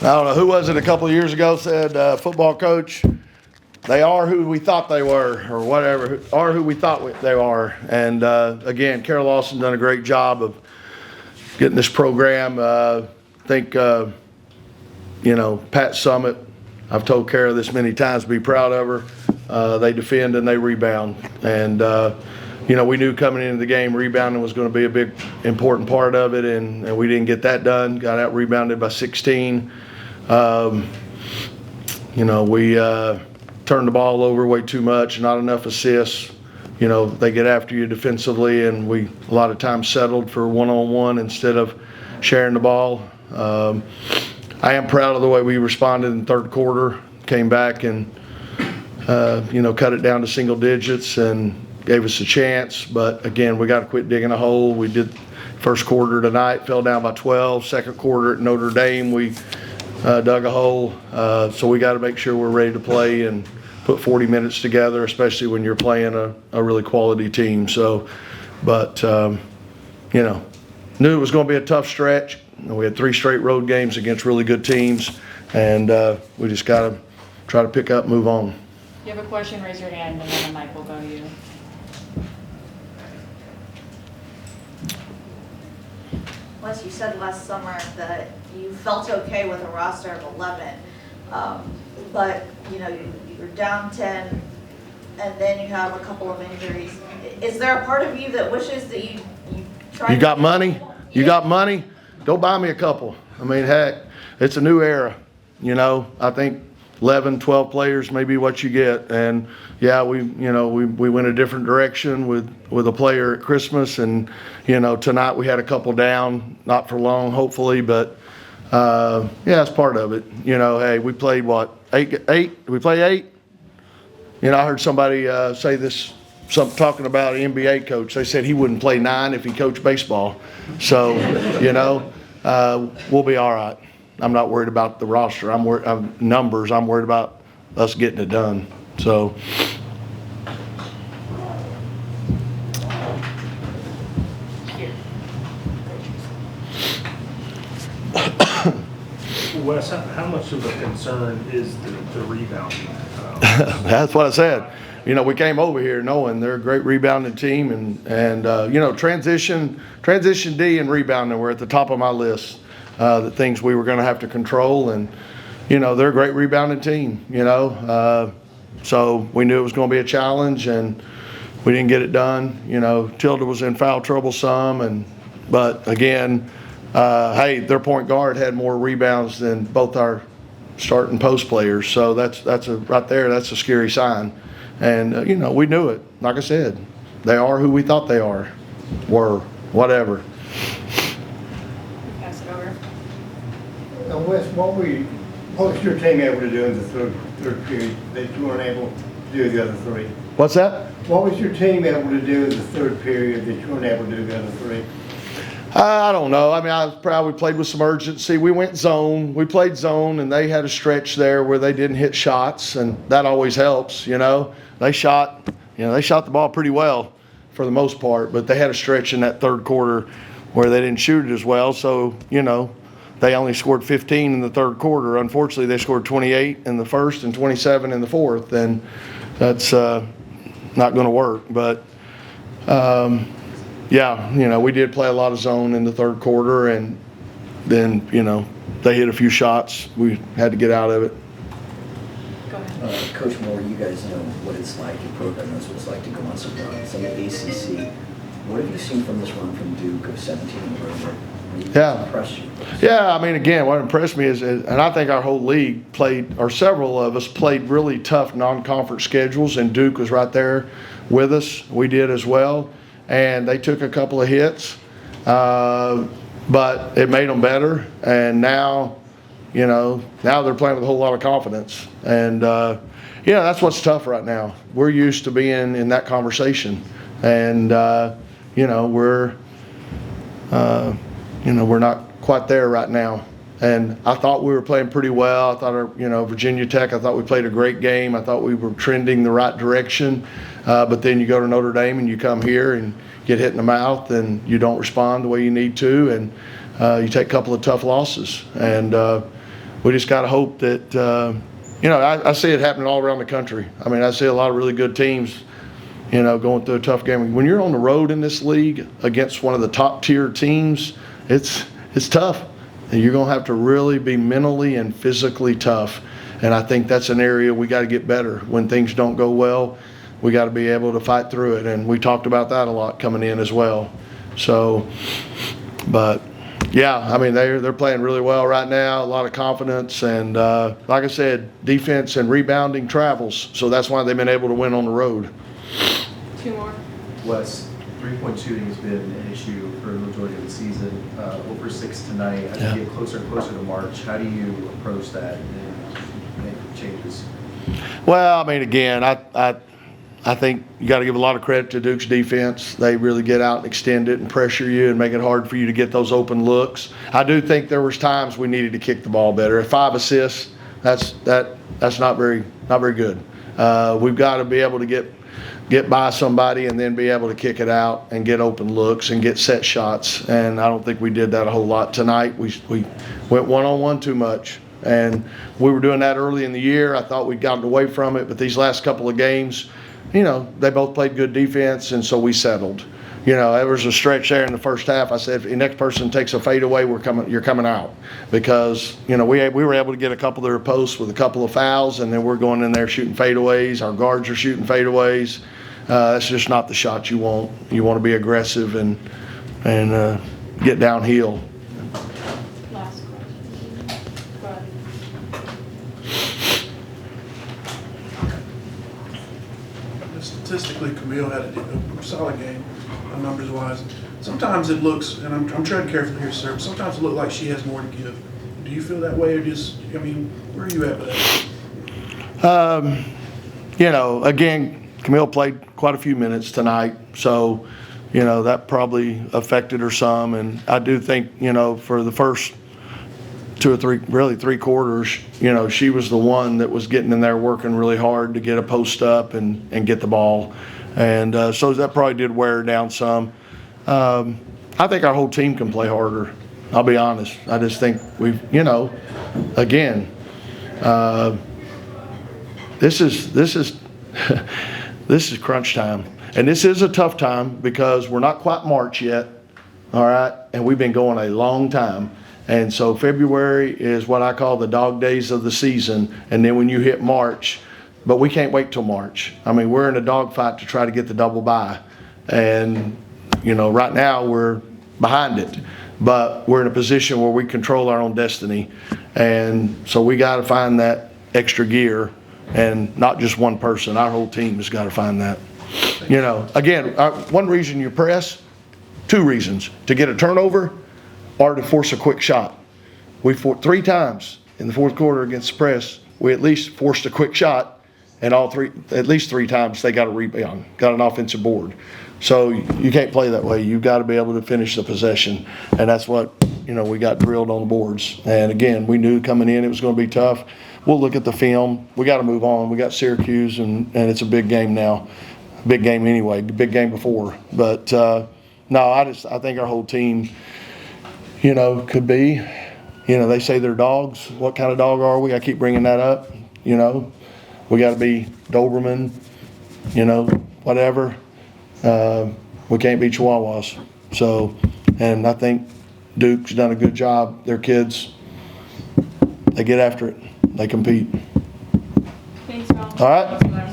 I don't know, who was it a couple of years ago said, football coach, they are who we thought they were, or whatever, are who we thought they are. And again, Carol Lawson done a great job of getting this program. I think, Pat Summit, I've told Carol this many times, be proud of her. They defend and they rebound. And, we knew coming into the game rebounding was going to be a big, important part of it, and we didn't get that done. Got out rebounded by 16. We turned the ball over way too much, not enough assists. They get after you defensively, and we a lot of times settled for one-on-one instead of sharing the ball. I am proud of the way we responded in the third quarter, came back and, cut it down to single digits and gave us a chance. But again, we got to quit digging a hole. We did first quarter tonight, fell down by 12. Second quarter at Notre Dame, we dug a hole. So we got to make sure we're ready to play and put 40 minutes together, especially when you're playing a really quality team. So, but, knew it was going to be a tough stretch. We had 3 straight road games against really good teams, and we just got to try to pick up and move on. If you have a question, raise your hand, and then the mic will go to you. Wes, you said last summer that you felt okay with a roster of 11, but you're down 10, and then you have a couple of injuries. Is there a part of you that wishes that you tried? You got money? You got money? Go buy me a couple. I mean, heck, it's a new era. I think 11, 12 players may be what you get. And yeah, we went a different direction with a player at Christmas, and tonight we had a couple down, not for long, hopefully, but it's part of it. Hey, we played what, eight? Did we play 8? I heard somebody say this, talking about an NBA coach. They said he wouldn't play 9 if he coached baseball. So, we'll be all right. I'm not worried about the roster. I'm worried numbers. I'm worried about us getting it done. So. Wes, how much of a concern is the rebounding? That's what I said. We came over here knowing they're a great rebounding team, and transition D and rebounding were at the top of my list. The things we were going to have to control, and they're a great rebounding team. So we knew it was going to be a challenge, and we didn't get it done. Tilda was in foul trouble some, but again, hey, their point guard had more rebounds than both our start and post players. So that's right there. That's a scary sign. And we knew it. Like I said, they are who we thought they were, whatever. Pass it over. Now, Wes, what was your team able to do in the third period that you weren't able to do the other 3? What's that? What was your team able to do in the third period that you weren't able to do the other 3? I don't know. I mean, I was proud we played with some urgency. We went zone. We played zone, and they had a stretch there where they didn't hit shots, and that always helps. They shot the ball pretty well for the most part, but they had a stretch in that third quarter where they didn't shoot it as well. So, they only scored 15 in the third quarter. Unfortunately, they scored 28 in the first and 27 in the fourth, and that's not going to work. But, we did play a lot of zone in the third quarter, and then, they hit a few shots. We had to get out of it. Go ahead. Coach Moore, you guys know what it's like, your program knows what it's like to go on some runs. In the ACC, what have you seen from this run from Duke of 17 in a row? Yeah. Impressed you? Yeah, I mean, again, what impressed me is, and I think our whole league played, or several of us played really tough non-conference schedules, and Duke was right there with us. We did as well, and they took a couple of hits, but it made them better, and now they're playing with a whole lot of confidence, and that's what's tough right now. We're used to being in that conversation, and we're not quite there right now. And I thought we were playing pretty well. I thought Virginia Tech, I thought we played a great game. I thought we were trending the right direction. But then you go to Notre Dame and you come here and get hit in the mouth and you don't respond the way you need to, and you take a couple of tough losses. And we just got to hope that, I see it happening all around the country. I mean, I see a lot of really good teams, going through a tough game. When you're on the road in this league against one of the top tier teams, it's tough. And you're going to have to really be mentally and physically tough. And I think that's an area we got to get better. When things don't go well, we got to be able to fight through it. And we talked about that a lot coming in as well. So, but yeah, I mean, they're playing really well right now, a lot of confidence. And like I said, defense and rebounding travels. So that's why they've been able to win on the road. 2 more. Wes, three-point shooting has been an issue for the majority of the season. Over 6 tonight. As Yeah. you get closer and closer to March, how do you approach that and make changes? Well, I mean, again, I think you got to give a lot of credit to Duke's defense. They really get out and extend it and pressure you and make it hard for you to get those open looks. I do think there was times we needed to kick the ball better. At 5 assists, that's not very good. We've got to be able to get by somebody and then be able to kick it out and get open looks and get set shots. And I don't think we did that a whole lot tonight. We went one-on-one too much. And we were doing that early in the year. I thought we'd gotten away from it, but these last couple of games, they both played good defense, and so we settled. There was a stretch there in the first half. I said, if the next person takes a fadeaway, you're coming out. Because, we were able to get a couple of their posts with a couple of fouls, and then we're going in there shooting fadeaways. Our guards are shooting fadeaways. That's just not the shot you want. You want to be aggressive and get downhill. Last question. Go ahead. Statistically, Camille had a solid game, numbers-wise. Sometimes it looks, and I'm treading carefully here, sir, but sometimes it looks like she has more to give. Do you feel that way, or where are you at with that? Again, Camille played quite a few minutes tonight, so, that probably affected her some. And I do think, for the first 2 or 3, really 3 quarters, she was the one that was getting in there working really hard to get a post up and get the ball. And so that probably did wear her down some. I think our whole team can play harder. I'll be honest. I just think we've, again, this is this is crunch time. And this is a tough time because we're not quite March yet, all right? And we've been going a long time. And so February is what I call the dog days of the season. And then when you hit March, but we can't wait till March. I mean, we're in a dogfight to try to get the double bye. And, right now we're behind it. But we're in a position where we control our own destiny. And so we got to find that extra gear, and not just one person. Our whole team has got to find that. Again, one reason you press, 2 reasons: to get a turnover or to force a quick shot. We fought 3 times in the 4th quarter against the press. We at least forced a quick shot, and at least 3 times they got a rebound, got an offensive board. So you can't play that way. You've got to be able to finish the possession, and that's what we got drilled on the boards. And again, we knew coming in it was going to be tough. We'll look at the film. We got to move on. We got Syracuse, and it's a big game now. Big game anyway. Big game before. But no, I think our whole team, could be. They say they're dogs. What kind of dog are we? I keep bringing that up. We got to be Doberman. Whatever. We can't be Chihuahuas. So, and I think Duke's done a good job. Their kids, they get after it. They compete. Thanks, Ron. All right.